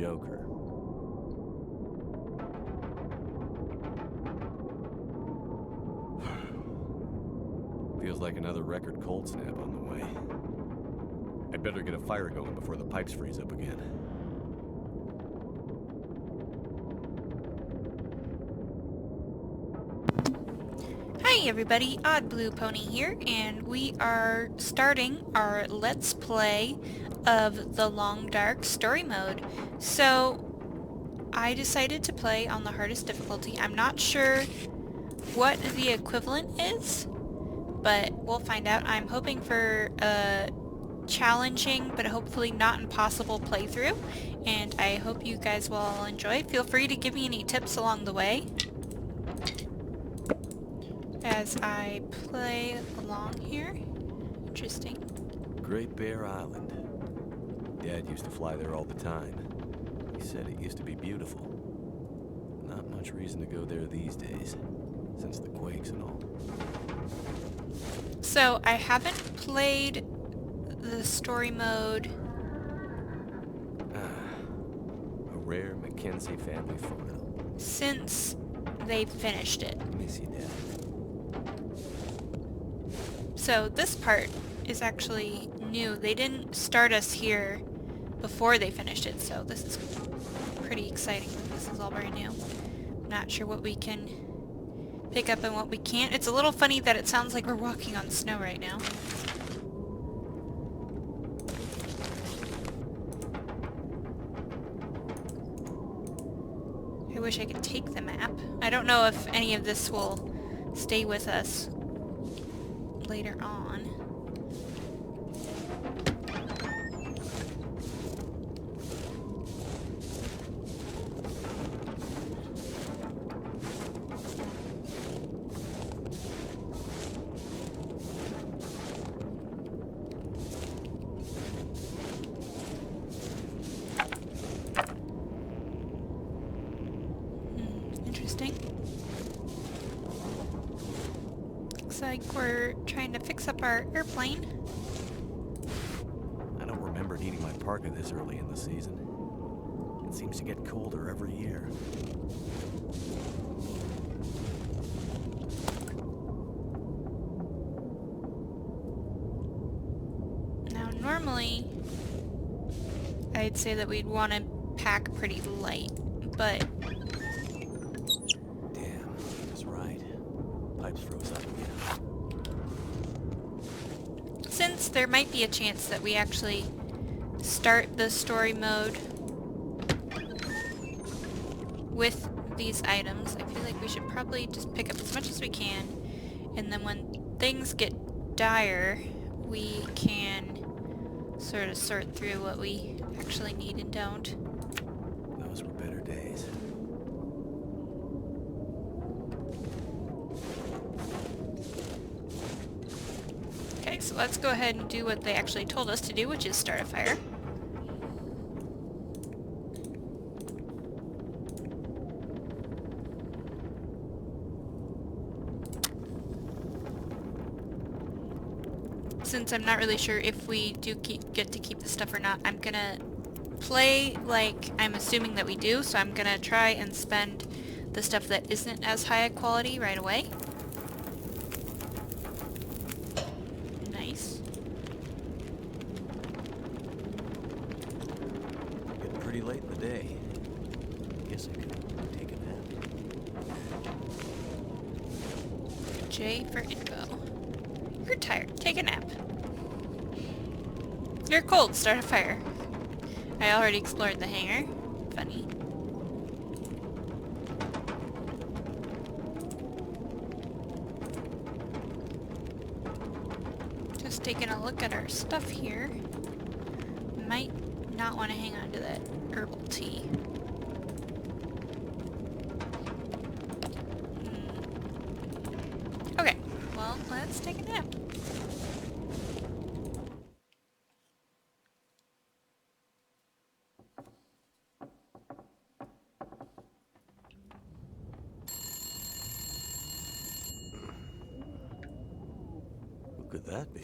Joker. Feels like another record cold snap on the way. I'd better get a fire going before the pipes freeze up again. Hi everybody, Odd Blue Pony here, and we are starting our Let's Play of the Long Dark story mode. So, I decided to play on the hardest difficulty. I'm not sure what the equivalent is, but we'll find out. I'm hoping for a challenging, but hopefully not impossible playthrough, and I hope you guys will all enjoy. Feel free to give me any tips along the way as I play along here. Interesting. Great Bear Island. Dad used to fly there all the time. He said it used to be beautiful. Not much reason to go there these days, since the quakes and all. So, I haven't played the story mode. A rare Mackenzie family photo. Since they finished it. Miss you, Dad. So this part is actually new. They didn't start us here before they finished it, so this is pretty exciting. This is all brand new. I'm not sure what we can pick up and what we can't. It's a little funny that it sounds like we're walking on snow right now. I wish I could take the map. I don't know if any of this will stay with us later on. Interesting. Looks like we're trying to fix up our airplane. I don't remember needing my parka this early in the season. It seems to get colder every year. Now normally I'd say that we'd want to pack pretty light, but Damn, he was right. Pipes froze up again. since there might be a chance that we actually start the story mode with these items, I feel like we should probably just pick up as much as we can, and then when things get dire, we can sort of sort through what we actually need and don't. Those were better days. Okay, so let's go ahead and do what they actually told us to do, which is start a fire. Since I'm not really sure if we do get to keep the stuff or not, I'm gonna play like I'm assuming that we do, so I'm gonna try and spend the stuff that isn't as high a quality right away. Nice. Getting pretty late in the day. Guess I could take a nap. J for info. You're tired. Take a nap. You're cold. Start a fire. I already explored the hangar. Funny. Just taking a look at our stuff here. Might not want to hang on to that herbal tea. Okay, well, let's take a nap. Who could that be?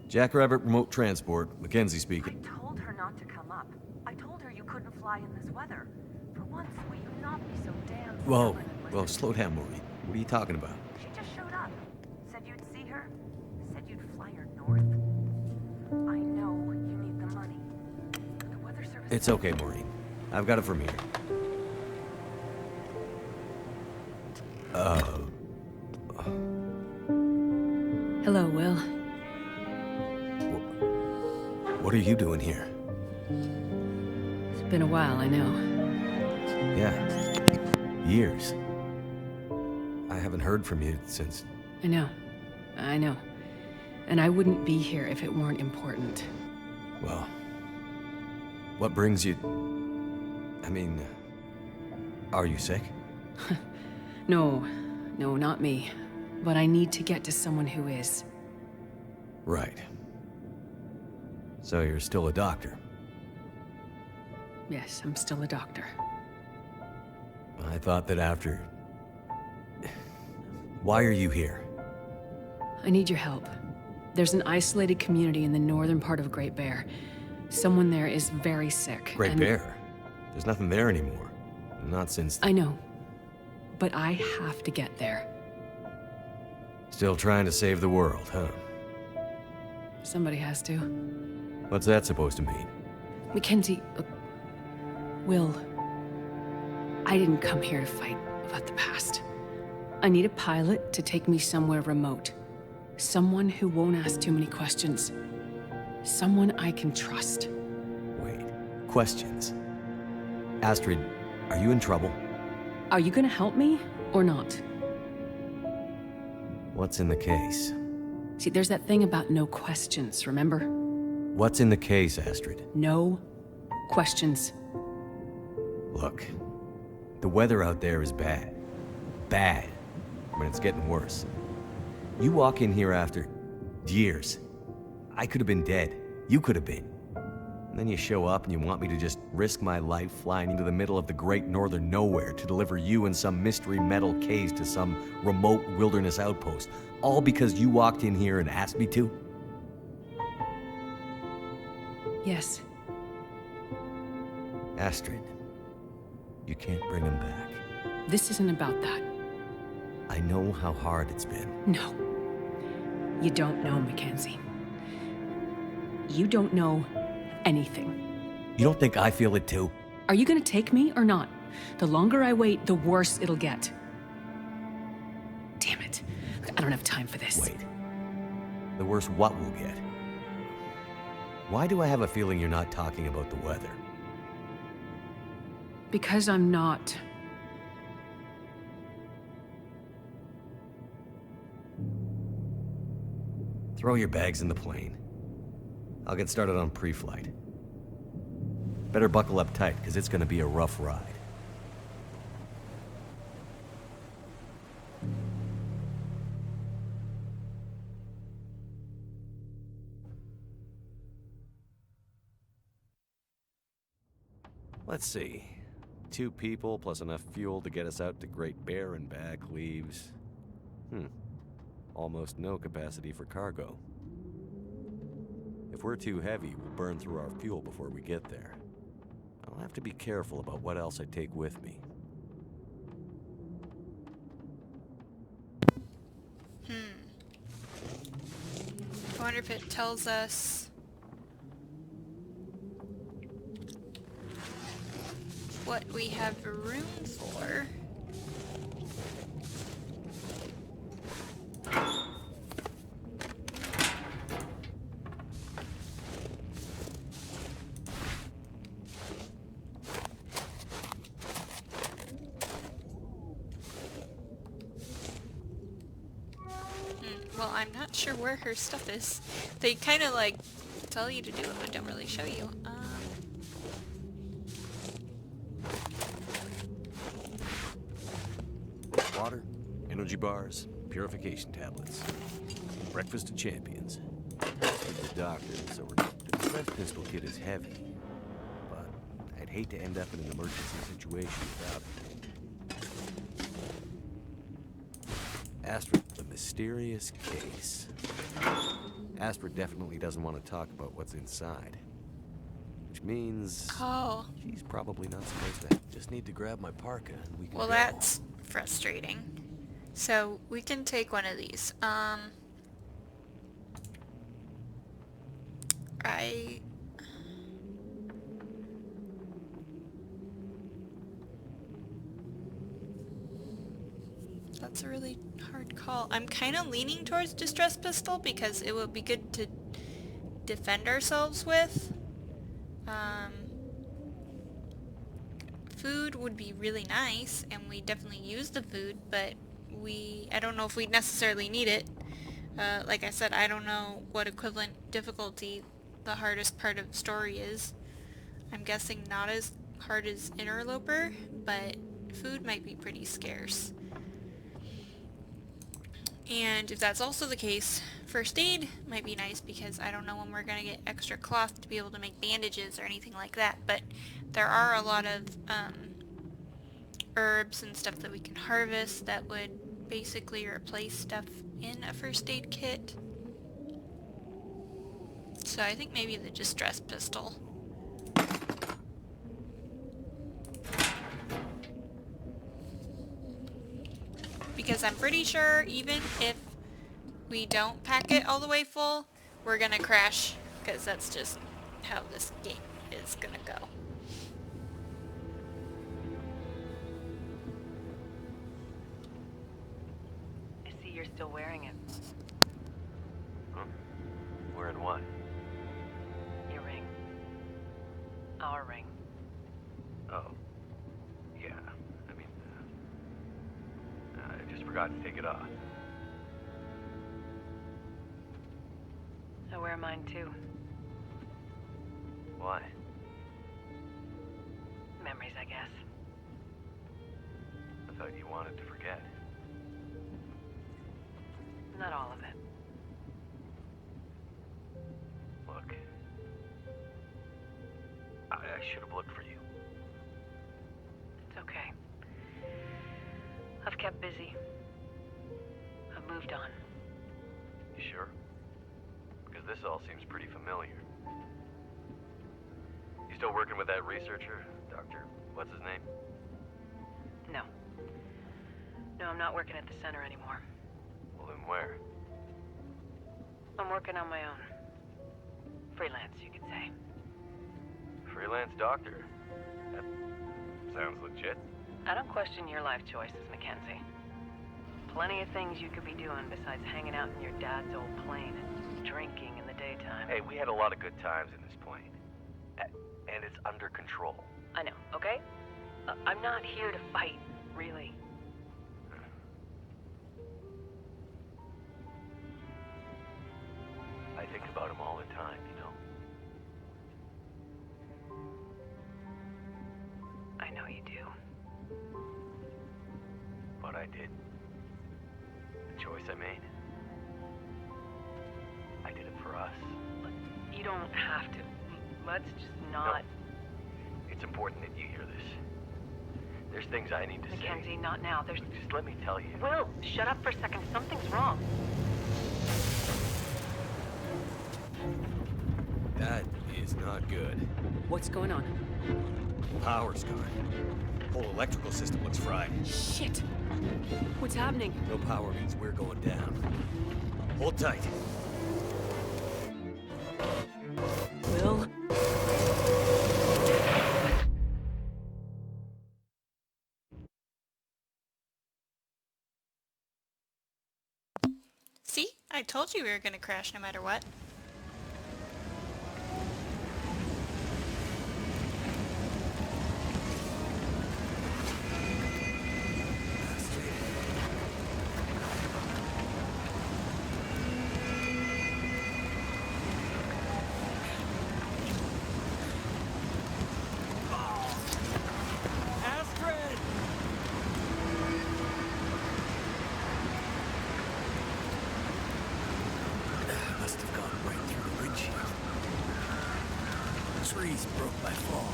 Jackrabbit Remote Transport, Mackenzie I speaking. told her not to come up. I told her you couldn't fly in this weather. For once, will you not be so damn Whoa, stubborn and whoa, listen? slow down, Maureen. What are you talking about? She just showed up. Said you'd see her. Said you'd fly her north. I know you need the money. The weather service... It's okay, Maureen. I've got it from here. Hello, Will. What are you doing here? It's been a while, I know. Yeah, years. I haven't heard from you since... I know. And I wouldn't be here if it weren't important. Well, what brings you... I mean, are you sick? No, not me. But I need to get to someone who is. Right. So you're still a doctor? Yes, I'm still a doctor. I thought that after... Why are you here? I need your help. There's an isolated community in the northern part of Great Bear. Someone there is very sick. Great Bear? There's nothing there anymore. Not since... I know. But I have to get there. Still trying to save the world, huh? Somebody has to. What's that supposed to mean? Mackenzie, Will, I didn't come here to fight about the past. I need a pilot to take me somewhere remote. Someone who won't ask too many questions. Someone I can trust. Wait, questions? Astrid, are you in trouble? Are you gonna help me, or not? What's in the case? See, there's that thing about no questions, remember? What's in the case, Astrid? No questions. Look, the weather out there is bad. Bad. But it's getting worse. You walk in here after years. I could have been dead. You could have been. And then you show up and you want me to just risk my life flying into the middle of the great northern nowhere to deliver you in some mystery metal case to some remote wilderness outpost. All because you walked in here and asked me to? Yes. Astrid, you can't bring him back. This isn't about that. I know how hard it's been. No. You don't know, Mackenzie. You don't know anything. You don't think I feel it too? Are you gonna take me or not? The longer I wait, the worse it'll get. Damn it. I don't have time for this. Wait. The worse what we'll get? Why do I have a feeling you're not talking about the weather? Because I'm not. Throw your bags in the plane. I'll get started on pre-flight. Better buckle up tight, because it's going to be a rough ride. Let's see. 2 people plus enough fuel to get us out to Great Bear and back leaves... almost no capacity for cargo. If we're too heavy, we'll burn through our fuel before we get there. I'll have to be careful about what else I take with me. I wonder if it tells us what we have room for. Well, I'm not sure where her stuff is. They kind of like tell you to do it, but don't really show you. Water, energy bars, purification tablets. Breakfast of champions. With the doctor, so the defense pistol kit is heavy. But I'd hate to end up in an emergency situation without it. Astrid, the mysterious case. Astra definitely doesn't want to talk about what's inside. Which means Oh, she's probably not supposed to. Just need to grab my parka and we can well go. that's frustrating. So we can take one of these. That's a really hard call. I'm kind of leaning towards distress pistol because it would be good to defend ourselves with. Food would be really nice, and we definitely use the food, but I don't know if we necessarily need it. Like I said, I don't know what equivalent difficulty the hardest part of the story is. I'm guessing not as hard as Interloper, but food might be pretty scarce. And if that's also the case, first aid might be nice because I don't know when we're going to get extra cloth to be able to make bandages or anything like that, but there are a lot of herbs and stuff that we can harvest that would basically replace stuff in a first aid kit. So I think maybe the distress pistol. Because I'm pretty sure even if we don't pack it all the way full, we're gonna crash, because that's just how this game is gonna go. I see you're still wearing it. Huh? Wearing what? Your ring. Our ring. Oh. Yeah. I mean, I just forgot to take it off. I wear mine too. Why? Memories, I guess. I thought you wanted to forget. Not all of it. Look. I should have looked for you. It's okay. I've kept busy. I've moved on. You sure? Because this all seems pretty familiar. You still working with that researcher? Dr. What's his name? No. No, I'm not working at the center anymore. Well, then where? I'm working on my own. Freelance, you could say. Freelance doctor? That sounds legit. I don't question your life choices, Mackenzie. Plenty of things you could be doing besides hanging out in your dad's old plane and drinking in the daytime. Hey, we had a lot of good times in this plane. And it's under control. I know, okay? I'm not here to fight, really. I think about him all the time, you know? I know you do. But I did. The choice I made. I did it for us. You don't have to. Let's just not... No. It's important that you hear this. There's things I need to say. Mackenzie, not now. There's... Just let me tell you. Will, shut up for a second. Something's wrong. That is not good. What's going on? Power's gone. Whole electrical system looks fried. Shit! What's happening? No power means we're going down. Hold tight. Will? See? I told you we were gonna crash no matter what. Must have gone right through the windshield. Trees broke my fall.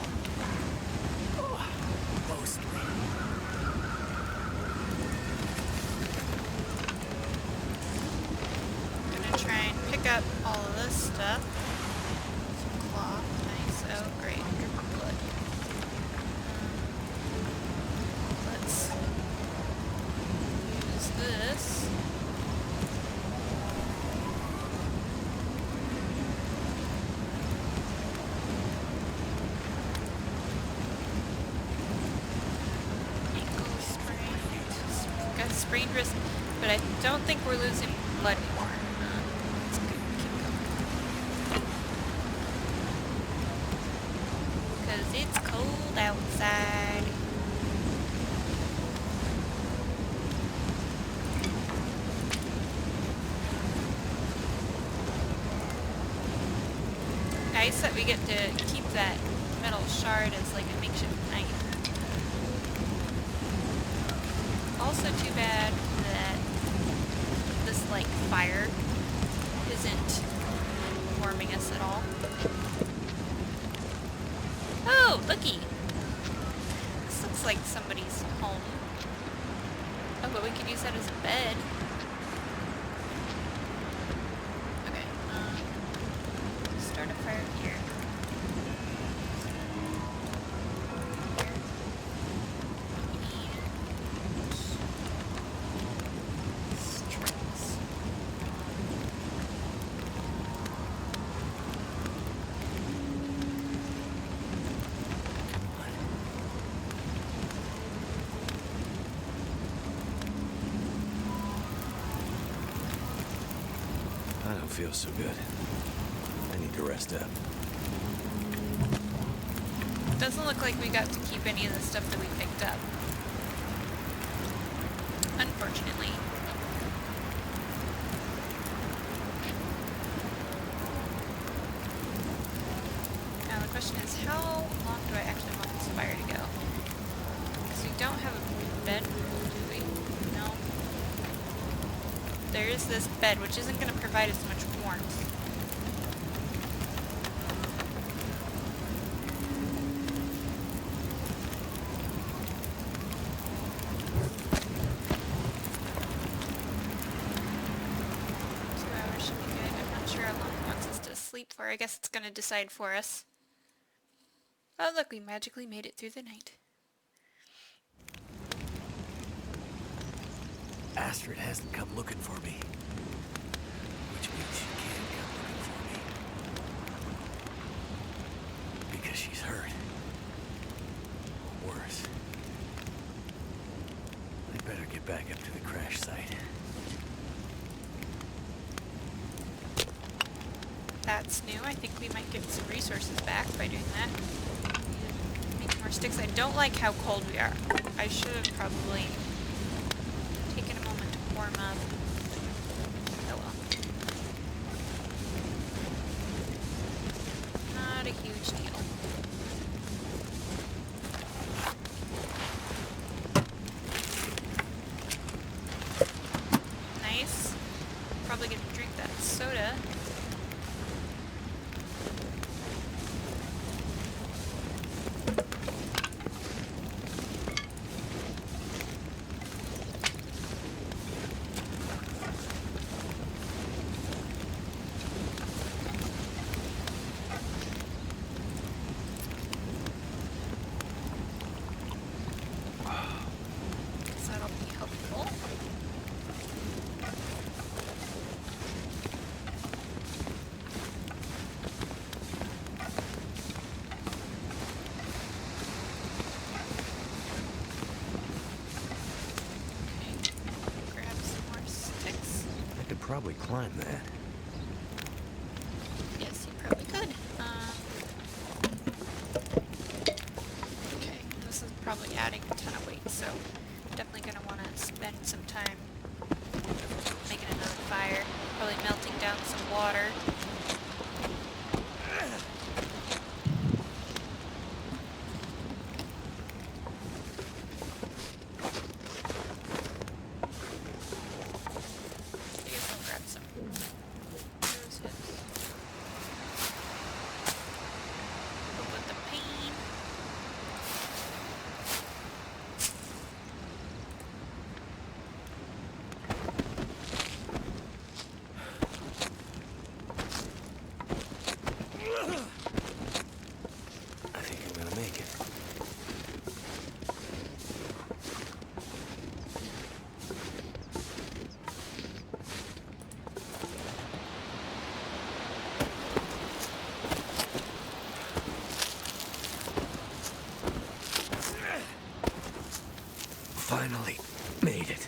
Oh, mostly. I'm gonna try and pick got all of this stuff. Some cloth, nice. Oh, great. Drip of blood. Let's use this. Ankle sprained. Got a sprained wrist, but I don't think we're losing blood anymore. Let's keep going. Because it's cold outside. Nice that we get to keep that metal shard as like a makeshift knife. Also too bad that this like fire isn't warming us at all. Oh, looky! This looks like somebody's home. Oh, but we could use that as a bed. Okay, start a fire here. I don't feel so good. I need to rest up. Doesn't look like we got to keep any of the stuff that we picked up. Unfortunately. Now the question is, how long do I actually want this fire to go? Because we don't have a bed, do we? No. There is this bed, which isn't going to provide as much warmth. For I guess it's gonna decide for us. Oh look, we magically made it through the night. Astrid hasn't come looking for me. Which means she can't come looking for me. Because she's hurt. Or worse. I better get back up to the crash site. That's new. I think we might get some resources back by doing that. Make more sticks. I don't like how cold we are. I should have probably taken a moment to warm up. Oh well. Not a huge deal. Nice. Probably gonna drink that soda. Probably climb that. Yes, you probably could. Okay, this is probably adding a ton of weight, so definitely going to want to spend some time making another fire. Probably melting down some water. I think I'm gonna make it. Finally made it.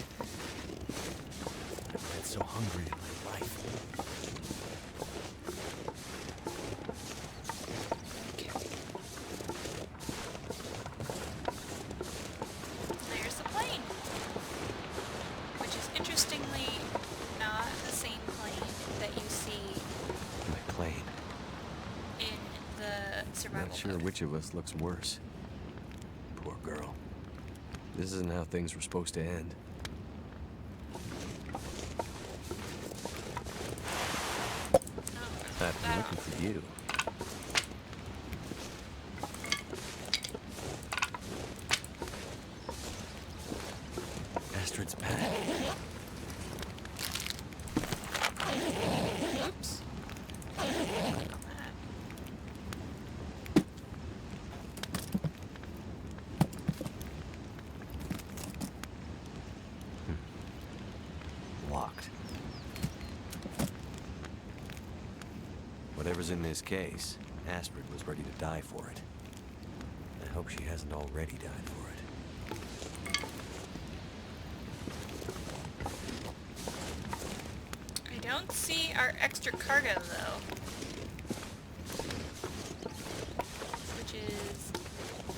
I've been so hungry in my life. There's the plane. Which is interestingly not the same plane that you see My plane. in the survival Not sure mode. which of us looks worse. Poor girl. This isn't how things were supposed to end. Oh, I've been looking for you. Astrid's back. Oops. Locked. Whatever's in this case, Astrid was ready to die for it. I hope she hasn't already died for it. I don't see our extra cargo though. Which is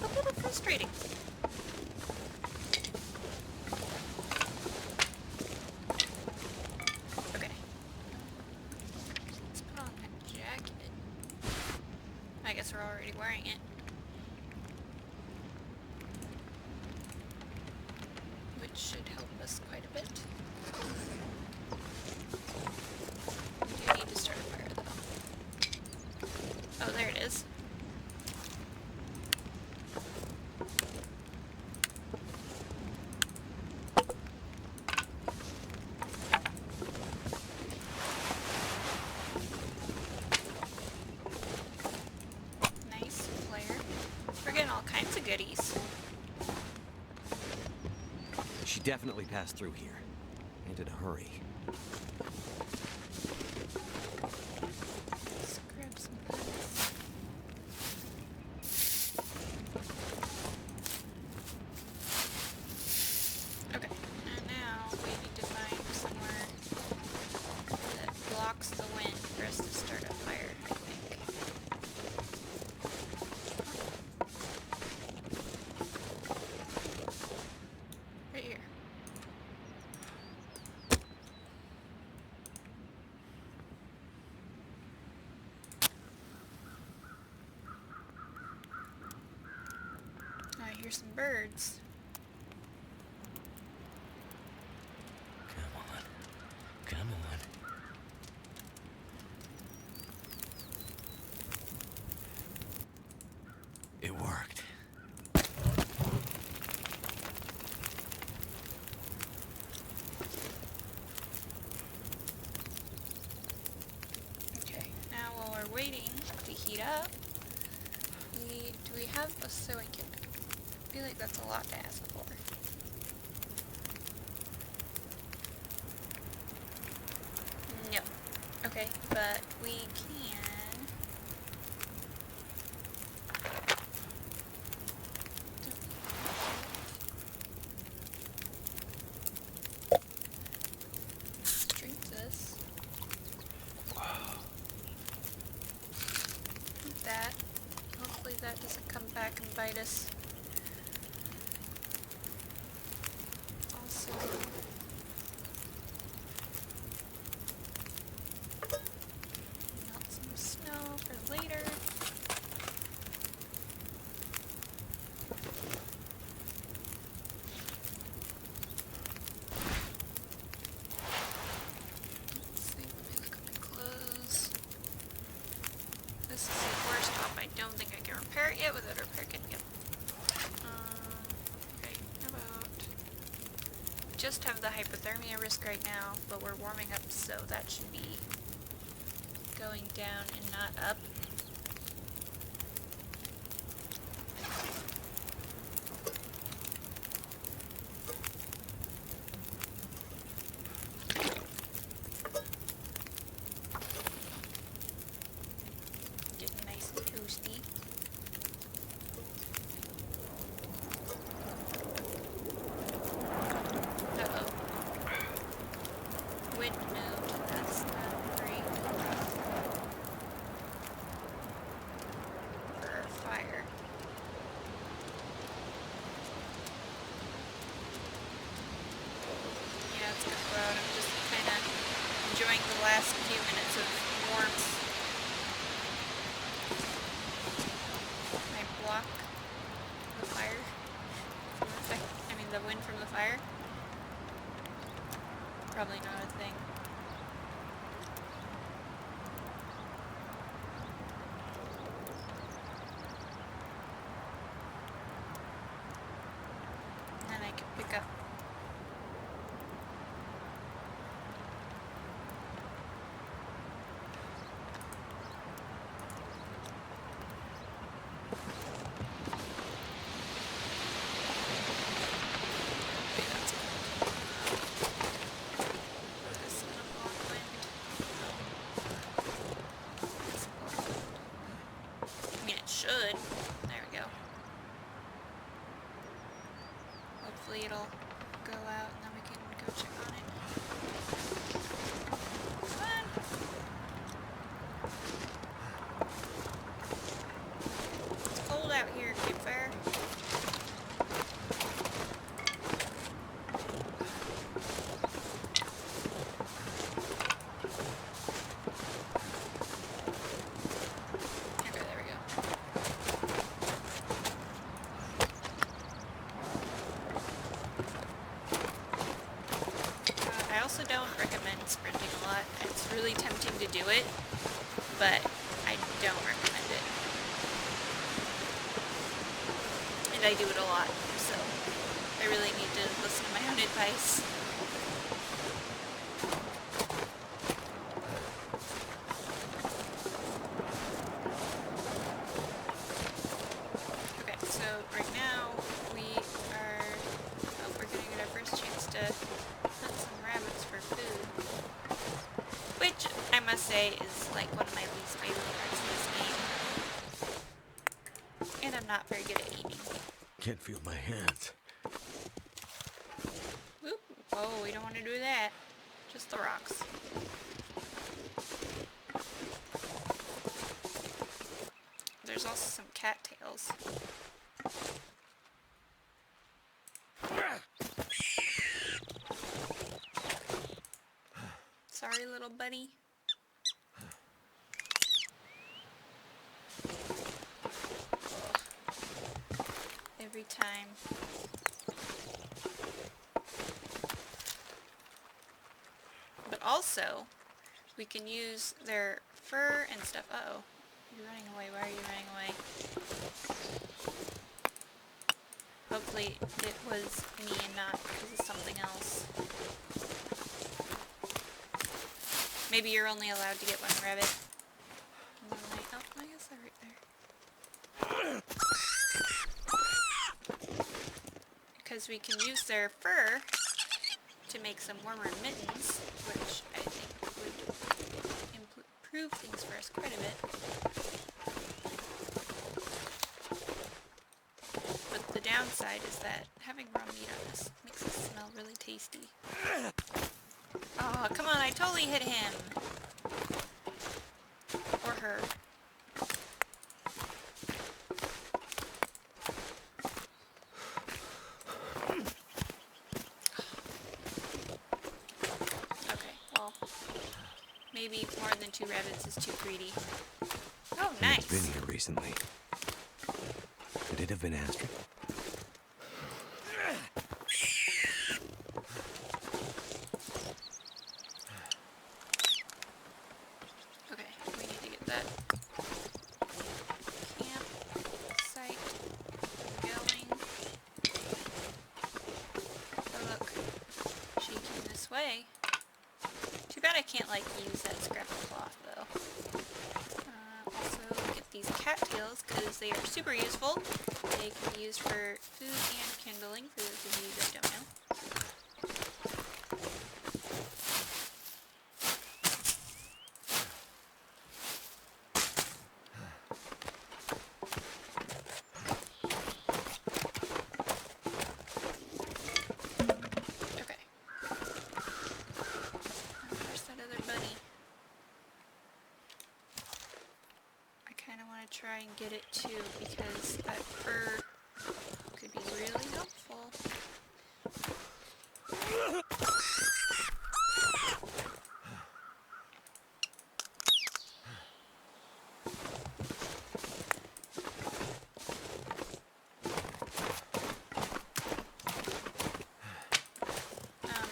a little frustrating. Okay. Let's put on that jacket. I guess we're already wearing it. Which should help us quite a bit. We do need to start a fire though. Oh, there it is. Nice flare. We're getting all kinds of goodies. She definitely passed through here. And in a hurry. Let's grab some bullets. Okay, and now we need to find somewhere that blocks the wind for us to start a fire, I think. Right here. I hear some birds. Come on. Come on. It worked. Okay, now while we're waiting to heat up, do we have a sewing kit? I feel like that's a lot to ask for. No. Okay, but we can... drink this. That. Hopefully that doesn't come back and bite us. Also, melt some snow for later. Let's see, let me look at my clothes. This is the worst top. I don't think I can repair it yet without a repair kit. Yep. Okay, how about... just have the hypothermia risk right now, but we're warming up, so that should be going down and not up. Getting nice and toasty. Uh-oh. Wintermute. That's not great for our fire. Yeah, it's gonna go out. I'm just kind of enjoying the last few minutes of warmth. Can I block the fire? I mean, the wind from the fire? Probably not a thing. And then I can pick up. Okay, that's cool. This is gonna block wind. This will block wind. I mean, it should. There we go. Hopefully it'll go out and then we can go check on it. Come on! It's cold out here, campfire. Okay, there we go. I also don't recommend sprinting a lot. It's really tempting to do it, but I don't recommend it. And I do it a lot, so I really need to listen to my own advice. Okay, so right now we're gonna get our first chance to hunt some rabbits for food. Which, I must say, is like one of my least favorite parts of this game. And I'm not very good at eating. Can't feel my hands. Whoop. Whoa, we don't want to do that. Just the rocks. There's also some cattails. Sorry, little buddy. Every time. But also, we can use their fur and stuff. Uh-oh. You're running away. Why are you running away? Hopefully it was me and not because of something else. Maybe you're only allowed to get one rabbit. Oh, I guess they're right there. Because we can use their fur to make some warmer mittens, which I think would improve things for us quite a bit. But the downside is that having raw meat on this makes it smell really tasty. Oh, come on, I totally hit him. Or her. Okay, well, maybe more than 2 rabbits is too greedy. Oh, nice. It's been here recently. Could it have been Astrid? Okay, we need to get that campsite going. Oh look, she came this way. Too bad I can't like use that scrap of cloth though. Also get these cattails because they are super useful. They can be used for food and kindling, for those of you that don't know. Okay. Where's that other bunny? I kind of want to try and get it too because that fur could be really helpful.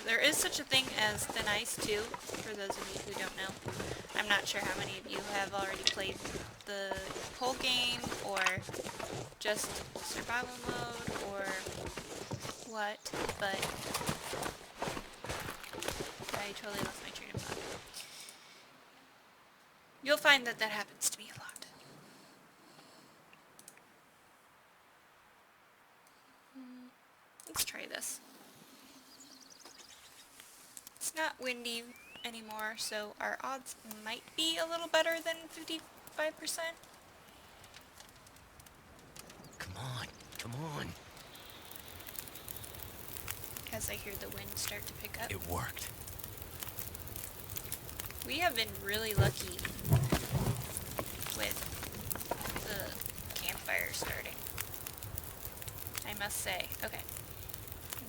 There is such a thing as thin ice too, for those of you who don't know. I'm not sure how many of you have already played the whole game, or just survival mode, or what, but I totally lost my train of thought. You'll find that that happens to me a lot. Let's try this. It's not windy anymore, so our odds might be a little better than 55%. Come on, come on. As I hear the wind start to pick up. It worked. We have been really lucky with the campfire starting, I must say. Okay.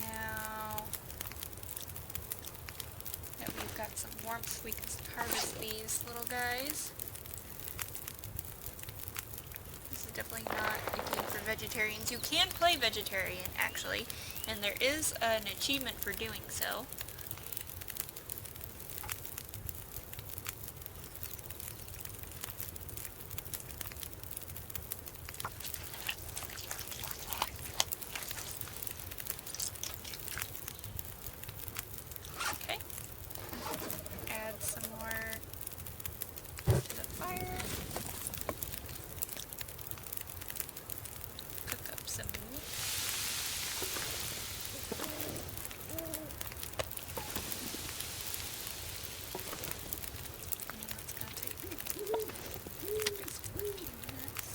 Now that we've got some warmth, we can harvest these little guys. This is definitely not a game for vegetarians. You can play vegetarian, actually, and there is an achievement for doing so. Okay. Add some more to the fire. Cook up some meat. And that's gonna take just 14 minutes.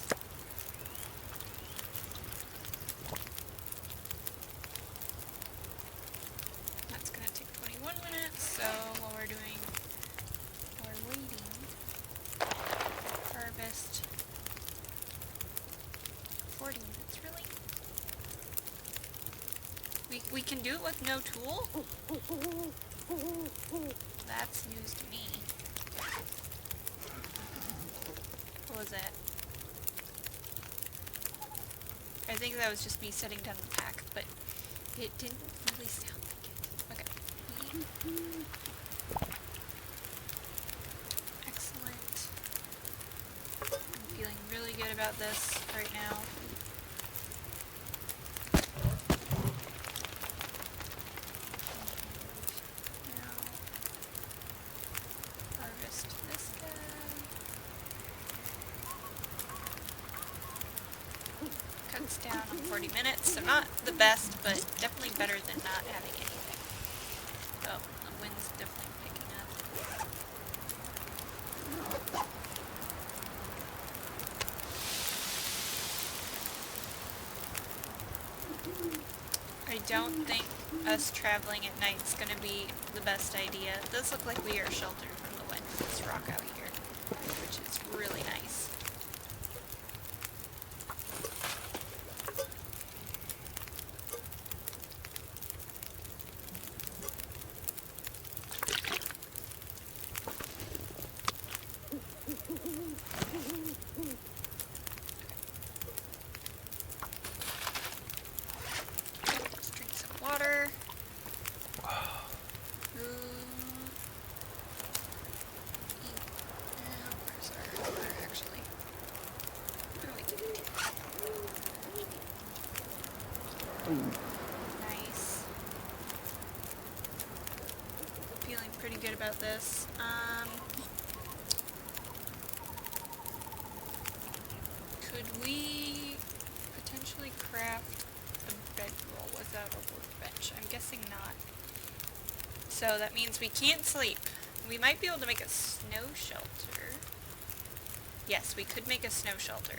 That's gonna take 21 minutes, so while we're waiting, harvest 40 minutes, really? We can do it with no tool? That's news to me. What was that? I think that was just me setting down the pack, but it didn't really sound like it. Okay. Excellent. I'm feeling really good about this right now. Now, harvest this guy. Cuts down on 40 minutes, so not the best, but definitely better than not having anything. Oh, the wind's definitely picking up. I don't think us traveling at night is going to be the best idea. It does look like we are sheltered from the wind with this rock out here, which is really nice. Let's drink some water. Where's our water, actually? Oh, we did it. Nice. Feeling pretty good about this. Could we potentially craft a bedroll without a workbench? I'm guessing not. So that means we can't sleep. We might be able to make a snow shelter. Yes, we could make a snow shelter.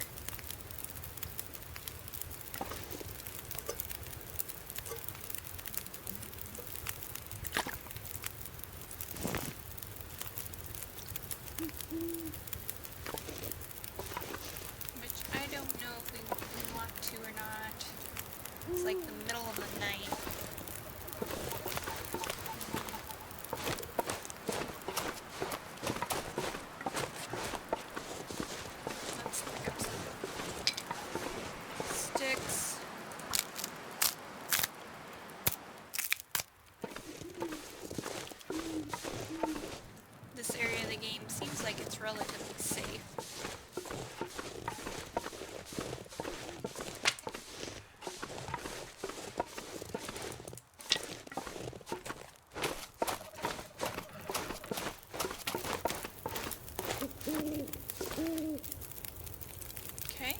Which I don't know if we want to or not. It's like the middle of the night. Let's pick up some sticks. This area of the game seems like it's relatively safe. Okay.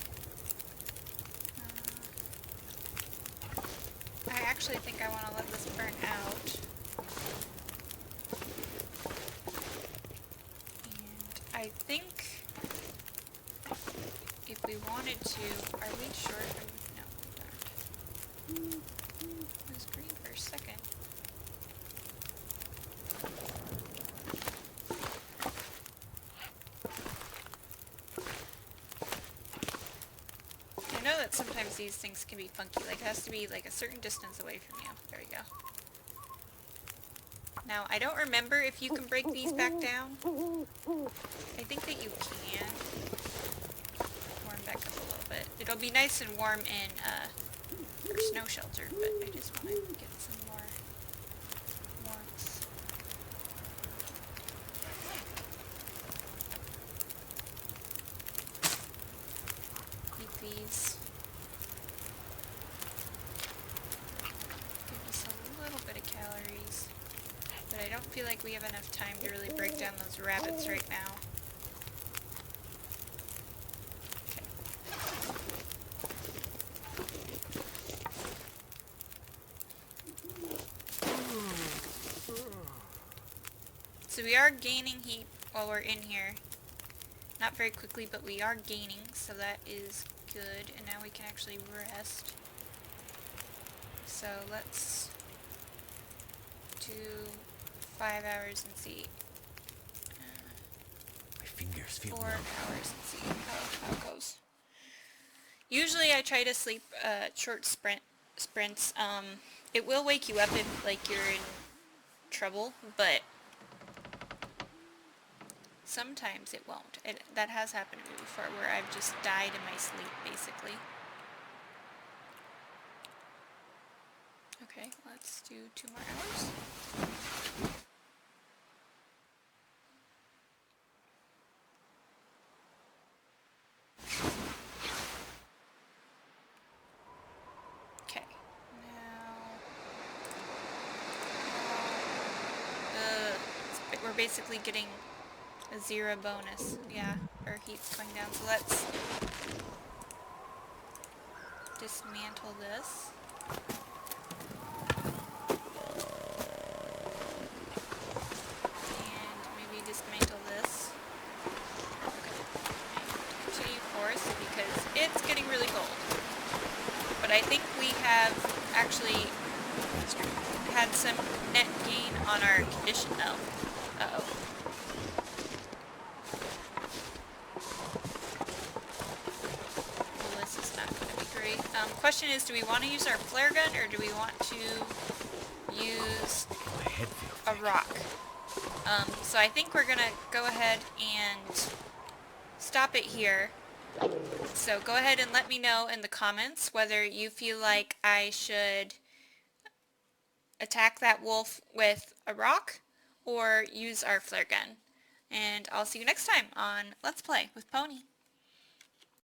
I actually think I want to let this burn out. And I think if we wanted to, are we short? No, we aren't. It was green for a second. I know that sometimes these things can be funky, like it has to be like a certain distance away from you. There we go. Now, I don't remember if you can break these back down. I think that you can. Warm back up a little bit. It'll be nice and warm in our snow shelter, but I just want to get some more warmth. Eat these. Give us a little bit of calories. But I don't feel like we have enough time to really break down those rabbits right now. So we are gaining heat while we're in here. Not very quickly, but we are gaining, so that is good. And now we can actually rest. So let's do 5 hours and see. My fingers feel 4 numb. hours and see how it goes. Usually I try to sleep short sprints. It will wake you up if like you're in trouble, but sometimes it won't. That has happened to me before where I've just died in my sleep basically. Okay, let's do 2 more hours. Okay, now we're basically getting a 0 bonus. Yeah, our heat's going down. So let's dismantle this. And maybe dismantle this. Okay. And continue forest because it's getting really cold. But I think we have actually had some net gain on our condition though. Uh-oh. Well, this is not going to be great. Question is, do we want to use our flare gun or do we want to use My head feels a big. rock? So I think we're going to go ahead and stop it here. So go ahead and let me know in the comments whether you feel like I should attack that wolf with a rock or use our flare gun. And I'll see you next time on Let's Play with Pony.